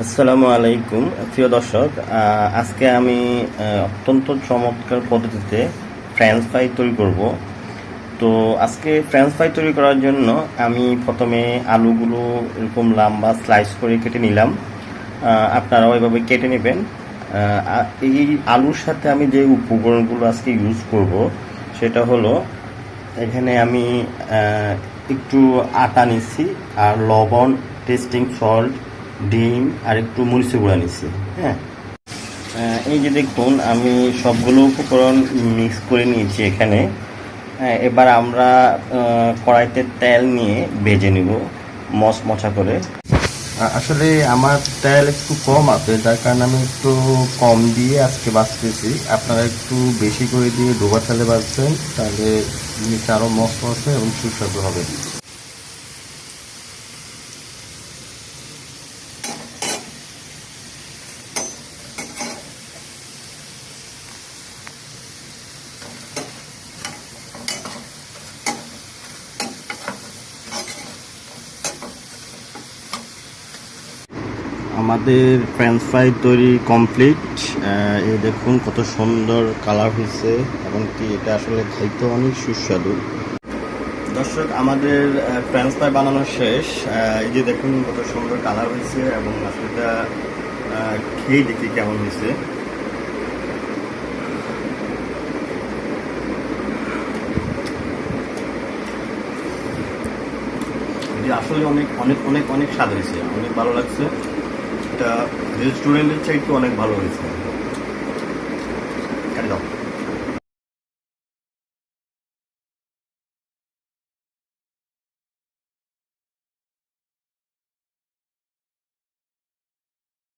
আসসালামু আলাইকুম প্রিয় দর্শক। আজকে আমি অত্যন্ত চমৎকার পদ্ধতিতে ফ্রেঞ্চ ফ্রাই তৈরি করব। তো আজকে ফ্রেঞ্চ ফ্রাই তৈরি করার জন্য আমি প্রথমে আলুগুলো এরকম লম্বা স্লাইস করে কেটে নিলাম। আপনারাও এভাবে কেটে নেবেন। এই আলুর সাথে আমি যে উপকরণগুলো আজকে ইউজ করব সেটা হলো, এখানে আমি একটু আটা নিচ্ছি, আর লবণ, টেস্টিং সল্ট, ডিম আর একটু মরিচের গুঁড়া নিচ্ছি। হ্যাঁ, এই যে দেখুন আমি সবগুলো উপকরণ মিক্স করে নিয়েছি এখানে। হ্যাঁ, এবার আমরা কড়াইতে তেল নিয়ে ভেজে নিব মচমচা করে। আসলে আমার তেল একটু কম আছে, যার কারণে আমি একটু কম দিয়ে আজকে বাছতেছি। আপনারা একটু বেশি করে দিয়ে ডোবা তেলে বাছবেন, তাহলে জিনিসটা আরও মচমচে এবং সুস্বাদু হবে। আমাদের ফ্রেঞ্চ ফ্রাই তৈরি কমপ্লিট। এই দেখুন কত সুন্দর কালার হয়েছে, এবং কি এটা আসলে খাইতে অনেক সুস্বাদু। দর্শক, আমাদের ফ্রেঞ্চ ফ্রাই বানানো শেষ। এই যে দেখুন কত সুন্দর কালার হয়েছে, এবং আসলে এটা খেয়ে দেখি কেমন হয়েছে। এটি আসলে অনেক অনেক অনেক অনেক স্বাদ হয়েছে, অনেক ভালো লাগছে। এটা রেস্টুরেন্টের চাইতে অনেক ভালো হয়েছে। দাও।